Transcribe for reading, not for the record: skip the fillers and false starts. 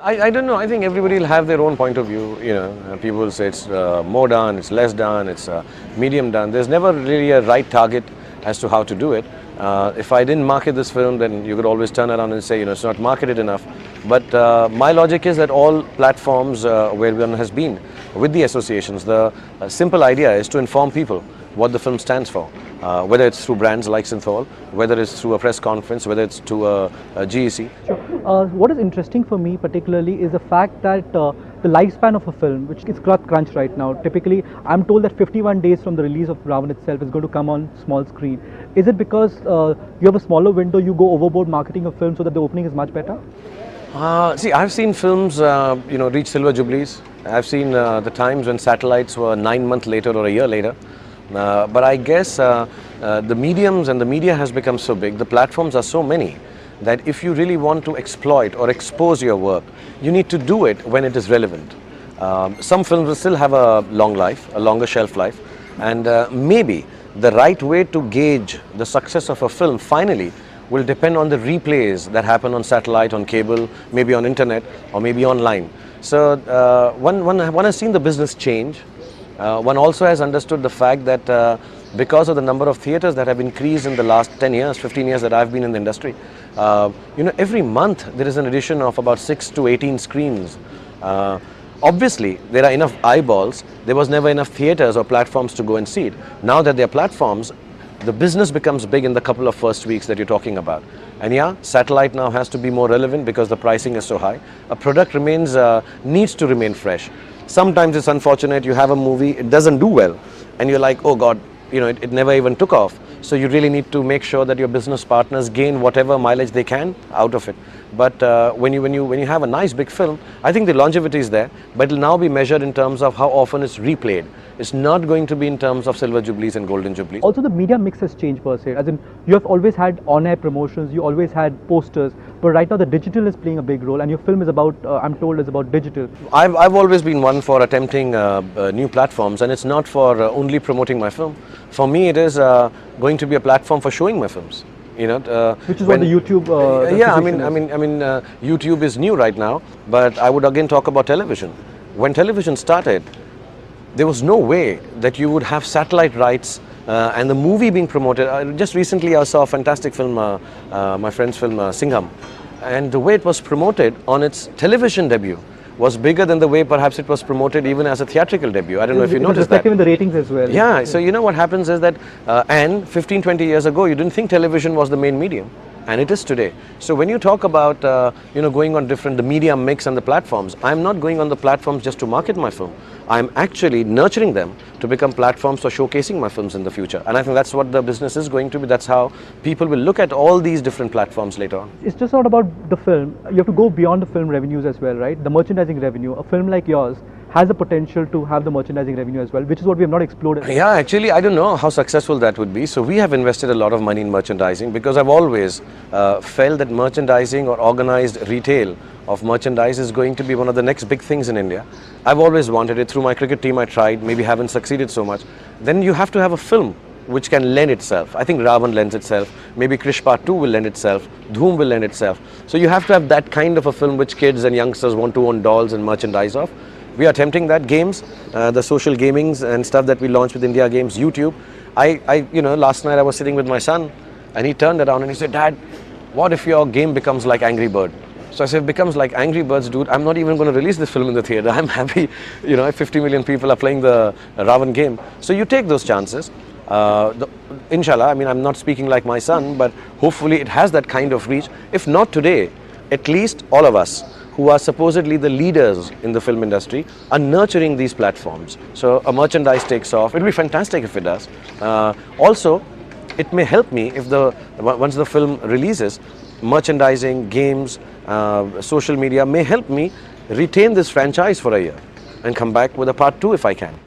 I don't know. I think everybody will have their own point of view. People will say it's more done, it's less done, it's medium done. There's never really a right target as to how to do it. If I didn't market this film, then you could always turn around and say, it's not marketed enough. But my logic is that all platforms where one has been with the associations, the simple idea is to inform people what the film stands for. Whether it's through brands like Synthol, whether it's through a press conference, whether it's to a GEC. Sure. What is interesting for me particularly is the fact that the lifespan of a film, which is crunch right now, typically I'm told that 51 days from the release of Ravan itself is going to come on small screen. Is it because you have a smaller window, you go overboard marketing a film so that the opening is much better? See, I've seen films, reach silver jubilees. I've seen the times when satellites were 9 months later or a year later. But I guess the mediums and the media has become so big, the platforms are so many, that if you really want to exploit or expose your work, you need to do it when it is relevant. Some films will still have a long life, a longer shelf life, and maybe the right way to gauge the success of a film finally will depend on the replays that happen on satellite, on cable, maybe on internet, or maybe online. So one has seen the business change. One also has understood the fact that because of the number of theatres that have increased in the last 10 years, 15 years that I've been in the industry, every month there is an addition of about 6 to 18 screens. Obviously, there are enough eyeballs. There was never enough theatres or platforms to go and see it. Now that there are platforms, the business becomes big in the couple of first weeks that you're talking about. And yeah, satellite now has to be more relevant because the pricing is so high. A product needs to remain fresh. Sometimes it's unfortunate, you have a movie, it doesn't do well, and you're like, oh God, it never even took off. So you really need to make sure that your business partners gain whatever mileage they can out of it. But when you have a nice big film, I think the longevity is there, but it will now be measured in terms of how often it's replayed. It's not going to be in terms of silver jubilees and golden jubilees. Also, the media mix has changed per se. As in, you have always had on-air promotions, you always had posters, but right now the digital is playing a big role, and your film is about, I'm told, is about digital. I've always been one for attempting new platforms, and it's not for only promoting my film. For me, it is going to be a platform for showing my films. Which is what the YouTube. YouTube is new right now, but I would again talk about television. When television started, there was no way that you would have satellite rights and the movie being promoted. Just recently, I saw a fantastic film, my friend's film Singham, and the way it was promoted on its television debut was bigger than the way perhaps it was promoted even as a theatrical debut. I don't know if you noticed that. In the ratings as well. Yeah, so what happens is that, and 15, 20 years ago, you didn't think television was the main medium, and it is today. So when you talk about, going on the media mix and the platforms, I'm not going on the platforms just to market my film. I'm actually nurturing them to become platforms for showcasing my films in the future. And I think that's what the business is going to be. That's how people will look at all these different platforms later on. It's just not about the film. You have to go beyond the film revenues as well, right? The merchandising revenue. A film like yours has the potential to have the merchandising revenue as well, which is what we have not explored. Yeah, actually, I don't know how successful that would be. So we have invested a lot of money in merchandising because I've always felt that merchandising or organized retail of merchandise is going to be one of the next big things in India. I've always wanted it. Through my cricket team, I tried, maybe haven't succeeded so much. Then you have to have a film which can lend itself. I think Ravan lends itself, maybe Krish Part 2 will lend itself, Dhoom will lend itself. So you have to have that kind of a film which kids and youngsters want to own dolls and merchandise of. We are attempting that. Games, the social gamings and stuff that we launched with India Games, YouTube. Last night I was sitting with my son and he turned around and he said, Dad, what if your game becomes like Angry Bird? So I said, it becomes like Angry Birds, dude. I'm not even going to release this film in the theatre. I'm happy, if 50 million people are playing the Ravan game. So you take those chances. Inshallah, I'm not speaking like my son, but hopefully it has that kind of reach. If not today, at least all of us who are supposedly the leaders in the film industry are nurturing these platforms. So a merchandise takes off. It'll be fantastic if it does. Also, it may help me if once the film releases, merchandising, games, social media may help me retain this franchise for a year and come back with a part 2 if I can.